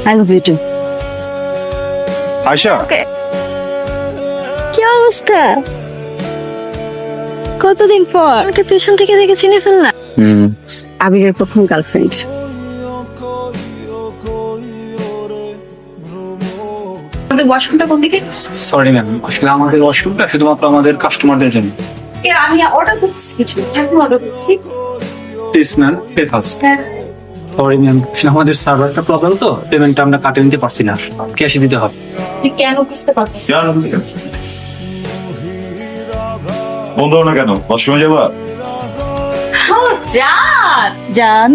I love you too. Ayesha, কি অবস্থা? কতদিন পর আমাকে পেছন থেকে দেখে চিনে ফেললা। আবিরের প্রথম গার্লফ্রেন্ড। আমাদের ওয়াশরুমটা কোন দিকে? সরি ম্যাম, আসলে আমাদের ওয়াশরুমটা শুধুমাত্র আমাদের কাস্টমারদের জন্য। আমি অর্ডার করছি কিছু, এখন অর্ডার করছি। Please ma'am, pay first. Sorry ma'am, আসলে আমাদের সার্ভারটা প্রবলেম তো পেমেন্টটা আমরা কাটে নিতে পারছি না, ক্যাশে দিতে হবে। আপনি কেন বুঝতে পারছেন? বন্ধ হলো না কেন? ওয়াশরুমে যাবা? জান,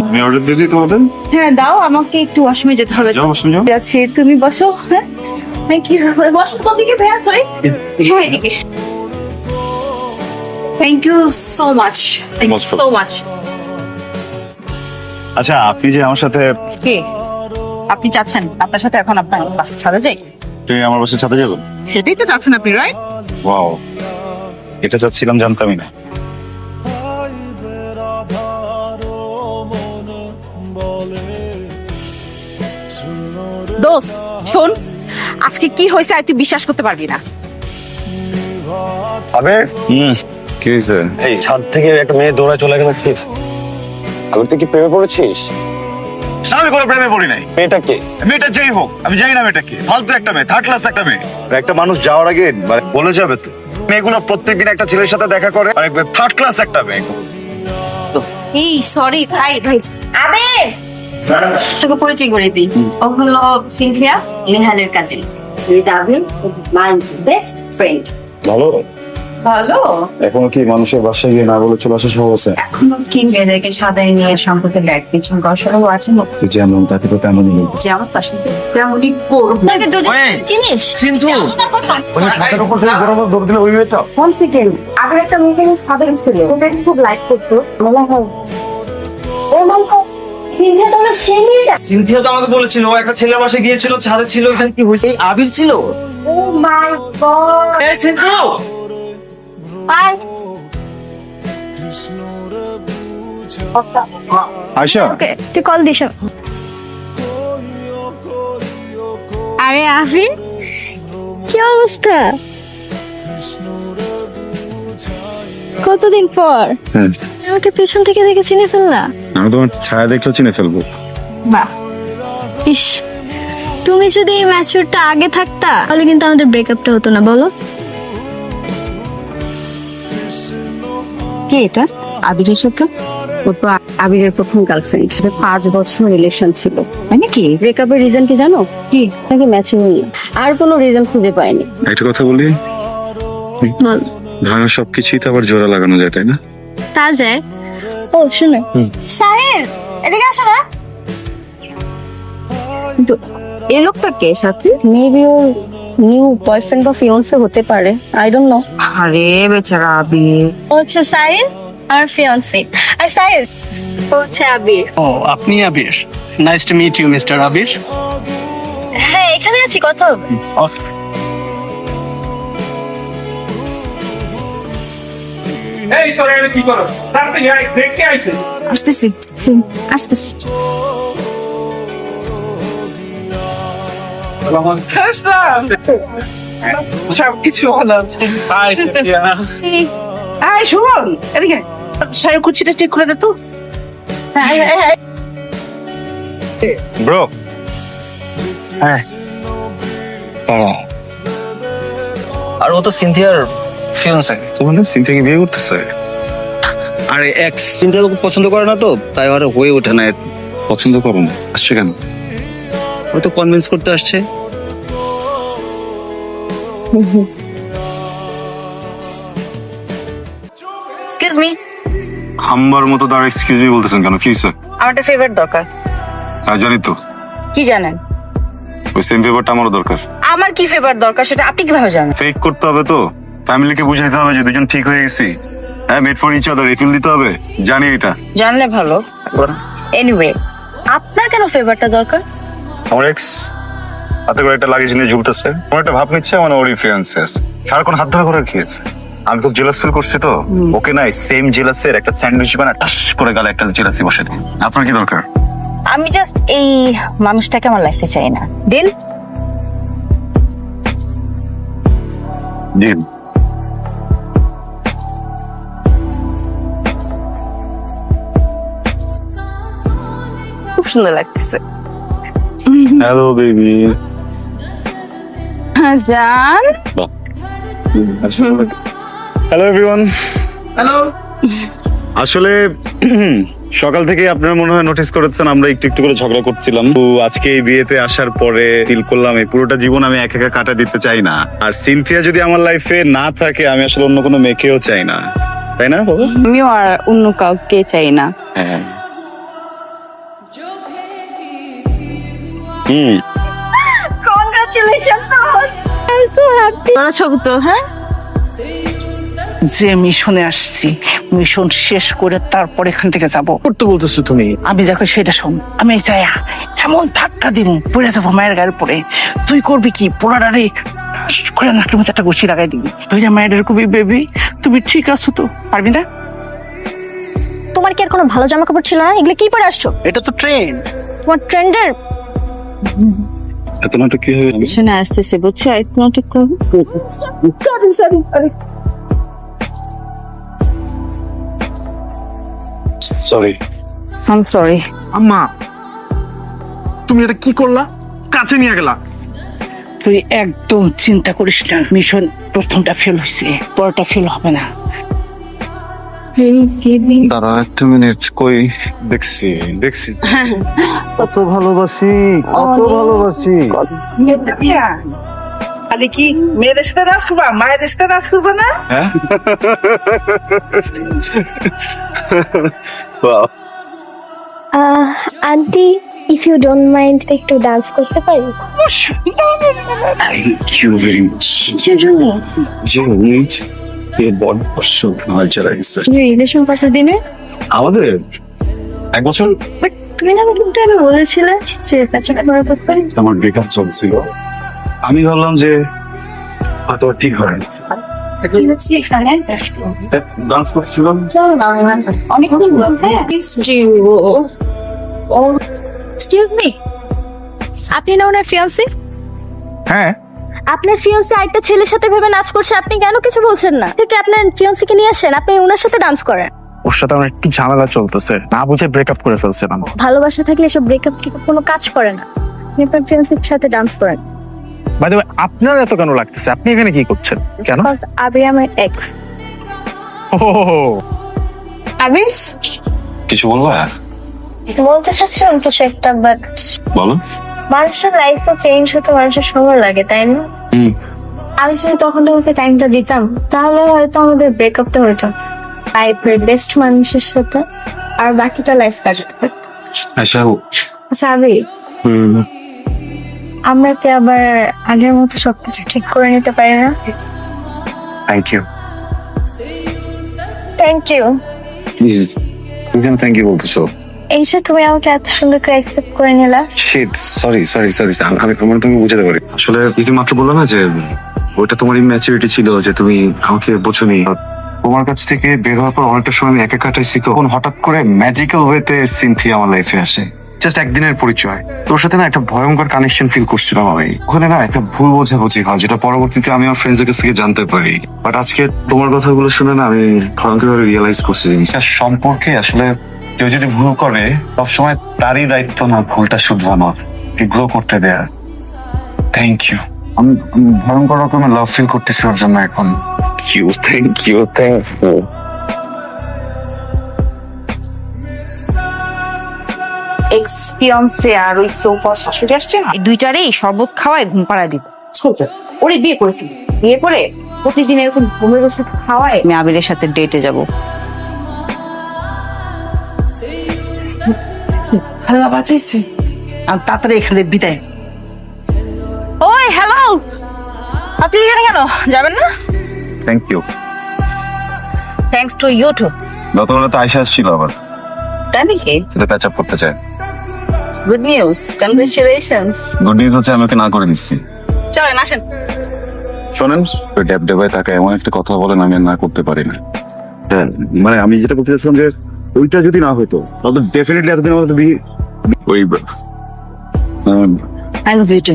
আমি অর্ডার দিয়ে দিই তোমাদের। হ্যাঁ দাও, আমাকে একটু ওয়াশরুমে যেতে হবে। যাও ওয়াশরুমে যাও। যাচ্ছি, তুমি বসো। হ্যাঁ থ্যাংক ইউ। ওয়াশরুম কোন দিকে ভাইয়া? সরি, হ্যাঁ এদিকে। Thank you so much, thank you so much. আচ্ছা, আপনি যে আমার সাথে কে আপনি চাচ্ছেন আপনার সাথে এখন আপনার বাসা ছাড়া যাই? তুমি আমার বাসায় ছাদে যাবেন? সেটাই তো চাচ্ছেন আপনি, রাইট? ওয়াও, এটা চাচ্ছিলাম, জানতামই না। দোস্ত শোন, আজকে কি হয়েছে আর তুই বিশ্বাস করতে পারবি না। আবে কি হয়েছে? এই ছাদ থেকে একটা মেয়ে দৌড়ায় চলে গেল, ঠিক? আগে তুই কি প্রেমে পড়েছিস? আমি কোনো প্রেমে পড়ি নাই। মেয়েটা কে? মেয়েটা যেই হোক, আমি জানি না মেয়েটা কি। ফালতু একটা মেয়ে, থার্ড ক্লাস একটা মেয়ে। একটা মানুষ যাওয়ার আগে মানে বলে যাবে তো। মেয়েগুলো প্রত্যেকদিন একটা ছেলের সাথে দেখা করে, আর থার্ড ক্লাস একটা মেয়ে। এই সরি ভাই ভাই। আবির, তোকে পরিচয় করে দিই। ও হলো সিনথিয়া, নেহালের cousin. Abir my best friend. ভালো। ভালো। এখন কি মানুষের বাসায় গিয়ে না বলে চলে আসা সহজ আছে? এখনো কি মেয়েদেরকে সাদাই নিয়ে সম্পর্কে ব্যাগ পিছন কষানো আছে? যেমন তাকে তো তেমনই বলবো। যে আমার তার সাথে তেমনই করবো। চিনিস? সিন্ধু, ছাদের উপর থেকে গরমে দৌড় দিলে ওই মেয়েটা? One second. আবির একটা মেয়েকে নিয়ে ছাদে গেছিল, ওকে খুব লাইক করতো। মনে হয় ও মাই গড, সিনথিয়া তো সেই মেয়েটা। সিনথিয়া তো আমাকে বলেছিল ও একটা ছেলের বাসায় গিয়েছিল, ছাদে ছিল, এখানে কি হয়েছে? আবির ছিল। ও মাই গড। এই সিন্ধু, বাই। আয়শা, ওকে, তুই কল দিস। আরে আফিন, কি অবস্থা? কতদিন পর হ্যাঁ, আমাকে পেছন থেকে দেখে চিনে ফেললা। আমি তোমার ছায়া দেখলেও চিনে ফেলবো। বাহ, ইস, তুমি যদি এই ম্যাচিউরটা আগে থাকতা তাহলে কিন্তু আমাদের ব্রেকআপটা হতো না, বলো? কে এটা? আবিরের সাথে? ও তো আবিরের প্রথম গার্লফ্রেন্ড। 5 বছর রিলেশন ছিল। মানে কি ব্রেকআপের রিজন কি জানো? কি নাকি ম্যাচিউর না, আর কোনো রিজন খুঁজে পাইনি। একটা কথা বলি, বল। ভাঙা সবকিছুই তো আবার জোড়া লাগানো যায়, তাই না? তা যায়। ও শুনে, সাহেব এদিকে আসো না। কিন্তু এই লোকটা কে সাথে? মেবি ওর নিউ বয়ফ্রেন্ড বা ফিয়ান্সে হতে পারে, আই ডোন্ট নো। আরে বেচারা আবির। ও হচ্ছে সাহিল আর ফিয়ান্সে, আর সাহিল ও হচ্ছে আবির। ও আপনি Abir? Nice to meet you mister Abir. হ্যাঁ, এখানে আছি, কথা হবে। এই তোরা এখানে কি করো? তাড়াতাড়ি আয়, দেখতে আইছে। আসতেছি আসতেছি। সবকিছু ভালো আছে। হাই সাথিয়া। আয় শোন, এদিকে শাড়ির কুচিটা ঠিক করে দে তো। ব্রো, হ্যাঁ, কারা? আর ও তো সিনথিয়ার ফিয়ান্সে। তোমার সিনথিয়াকে বিয়ে করতেছে? আরে এক্স সিনথিয়া ওকে পছন্দ করে না তো, তাই আর হয়ে ওঠে না। পছন্দ করো না, আসছে কেন? ও তো কনভিন্স করতে আসছে। এক্সকিউজ মি, খাম্বার মতো তার এক্সকিউজ মি বলতেছেন কেন? কি হয়েছে? আমার একটা ফেভারিট দরকার। হ্যাঁ জানি তো, কি জানেন? ওই সেম পেপারটা আমারও দরকার। আমার কি ফেভার দরকার সেটা আপনি কিভাবে জানেন? ফেক করতে হবে তো, ফ্যামিলিকে বুঝাইতে হবে যে দুজন ঠিক হয়ে গেছি। হ্যাঁ, made for each other, refill দিতে হবে, জানি এটা। জানলে ভালো। এনিওয়ে, আপনার কেন ফেভারটা দরকার? আমার এক্স হাতে করে একটা লাগেজ নিয়ে ঝুলতেছে, আমার একটা ভাব নিচ্ছে মানে ওরই ফিয়ান্সে আছে। সারাক্ষণ হাত ধরা করার কি আছে? আমি খুব জেলাস ফিল করছি তো, ওকে নাই সেম জেলাসের একটা স্যান্ডউইচ বানা টাস করে গালে একটা জেলাসি বসে দিই। আপনার কি দরকার? আমি জাস্ট এই মানুষটাকে আমার লাইফে চাই না। ডিল? জি খুব সুন্দর লাগতেছে। Hello baby. জান, হ্যালো এভরিওয়ান। হ্যালো। আসলে সকাল থেকে আপনারা মনে হয় নোটিস করেছেন আমরা একটু একটু করে ঝগড়া করছিলাম। তো আজকে এই বিয়েতে আসার পরে ফিল করলাম এই পুরোটা জীবন আমি একা একা কাটা দিতে চাই না। আর সিনথিয়া যদি আমার লাইফে না থাকে আমি আসলে অন্য কোনো মেয়েকেও চাই না, তাই না বাবু? আমিও আর অন্য কাউকে চাই না। হ্যাঁ। কংগ্রাচুলেশন। ছবি তো, হ্যাঁ, যে মিশনে আসছি, মিশন শেষ করে তারপর এখান থেকে যাব। করতে বলতেছো তুমি? আমি দেখো সেটা শোন, আমি চাই এমন ধাক্কা দিব পড়ে যাবো মায়ের গায়ের পরে। তুই করবি কি, পোড়াডারে করে নাকের মধ্যে একটা ঘুষি লাগাই দিবি। তুই না মায়ের কবি, বেবি তুমি ঠিক আছো তো? পারবি না? তোমার কি আর কোনো ভালো জামা কাপড় ছিল না? এগুলো কি পরে আসছো? এটা তো ট্রেন। তোমার ট্রেন্ডের এত নাটক কি হবে? পিছনে আসতেছে, বুঝছো? একটু নাটক করো। সরি। I am sorry. আম্মা, তুমি এটা কি করলা? কাছে নিয়ে গেলা। তুই একদম চিন্তা করিস না, মিশন প্রথমটা ফেল হয়েছে, পরটা ফেল হবে না। দাঁড়া একটা মিনিট, কই দেখছি দেখছি। কত ভালোবাসি, কত ভালোবাসি। আরে কি মেয়েদের সাথে নাচ করবা, মায়েদের সাথে নাচ করবা না? হ্যাঁ। Wow. Aunty, if you don't mind একটু ডান্স করতে পারি? Thank you very much. এই বড় কষ্ট নড়াচড়া গেছে। রিলেশন পাশের দিনে আমাদের 1 বছর বাট তুমি না আমাকে একটা বলেছিলে যে কাছে করার ব্যাপারে। আমার ব্রেকআপ চলছিল, আমি ভাবলাম যে হয়তো ঠিক হয় না। কি হচ্ছে এখানে? ডান্স করছিলাম। চলো না, আমি আছি। অনেকক্ষণ বলতে। এক্সকিউজ মি, আপনি না ওনার ফিয়ান্সি? হ্যাঁ। আপনার ফিয়ান্সি আরেকটা ছেলের সাথে ভেবে নাচ করছে, আপনি কেন কিছু বলছেন না? থেকে আপনার ফিয়ান্সিকে নিয়ে আসেন, আপনি ওনার সাথে ডান্স করেন। ওর সাথে আমার একটু ঝামেলা চলতেছে, না বুঝে ব্রেকআপ করে ফেলছে। না ভালোবাসা থাকলে এসব ব্রেকআপ কোনো কাজ করে না। আপনি আপনার ফিয়ান্সির সাথে ডান্স করেন। বাই দ্য ওয়ে, আপনার এত কেন লাগতেছে? আপনি এখানে কি করছেন? কেন? Because আবির আমার এক্স। ও আবির, কিছু বলবো? বলতে চাচ্ছিলাম কিছু একটা, বাট বলো। মানুষের লাইফও চেঞ্জ হতে মানুষের সময় লাগে, তাই না? আমি যদি তখন তোমাকে টাইমটা দিতাম তাহলে হয়তো আমাদের ব্রেকআপটা হতো লাইফের বেস্ট মানুষের সাথে, আর বাকিটা লাইফ কাটাতে পারতো। আচ্ছা আবির, আমরা কি আবার আগের মতো সবকিছু ঠিক করে নিতে পারি না? Thank you. Thank you. তুমি কেন থ্যাংক ইউ বলতেছো? এই যে তুমি আমাকে এত সুন্দর করে অ্যাকসেপ্ট করে নিলা। Shit, sorry sorry sorry. আমি তুমি বুঝাতে পারি। আসলে তুমি মাত্র বললো না যে ওইটা তোমার ইম্যাচুরিটি ছিল, যে তুমি আমাকে বোঝোনি। তোমার কাছ থেকে বের হওয়ার পর অনেকটা সময় আমি একা কাটাইছি, তখন হঠাৎ করে ম্যাজিক্যাল ওয়েতে সিনথিয়া আমার লাইফে আসে। জাস্ট একদিনের পরিচয়, তোর সাথে না একটা ভয়ঙ্কর কানেকশন ফিল করছিলাম আমি। ওখানে না একটা ভুল বোঝাবুঝি হয়, যেটা পরবর্তীতে আমি আমার ফ্রেন্ডসদের কাছ থেকে জানতে পারি। বাট আজকে তোমার কথাগুলো শুনে না আমি ভয়ঙ্কর ভাবে রিয়েলাইজ করছি জিনিসটা সম্পর্কে। আসলে কেউ যদি ভুল করে সবসময় তারই দায়িত্ব না ভুলটা শুধরানোর, গ্রো করতে দেয়া। Thank you. আমি ভয়ঙ্কর রকমের লাভ ফিল করতেছি ওর জন্য এখন। Thank you thank you. এক্সপিরিয়েন্সে আর ওই সোফা শাশুড়ি আসছে না, এই দুইটারেই শরবত খাওয়ায় ঘুম পাড়ায় দিব। ওরে বিয়ে করেছি, বিয়ে করে প্রতিদিন এরকম ঘুমের ওষুধ খাওয়ায় আমি আবিরের সাথে ডেটে যাব। আল্লাহ বাঁচাইছে। আর তাড়াতাড়ি এখানে বিদায়। ওই হ্যালো, আপনি এখানে কেন? যাবেন না? Thank you. Thanks to you too. গতকাল তো আয়সা আসছিল আবার, তাই নাকি? সেটা প্যাচ আপ করতে চায়। Good news, congratulations. Good news হচ্ছে আমি ওকে না করে দিচ্ছি। চলেন আসেন। শোনেন, ড্যাব ড্যাবায় থাকা এমন একটা কথা বলেন আমি আর না করতে পারি না। মানে আমি যেটা বলতে চাচ্ছিলাম যে ওইটা যদি না হতো তাহলে ডেফিনেটলি এতদিন আমাদের ওই আই লাভ ইউ টু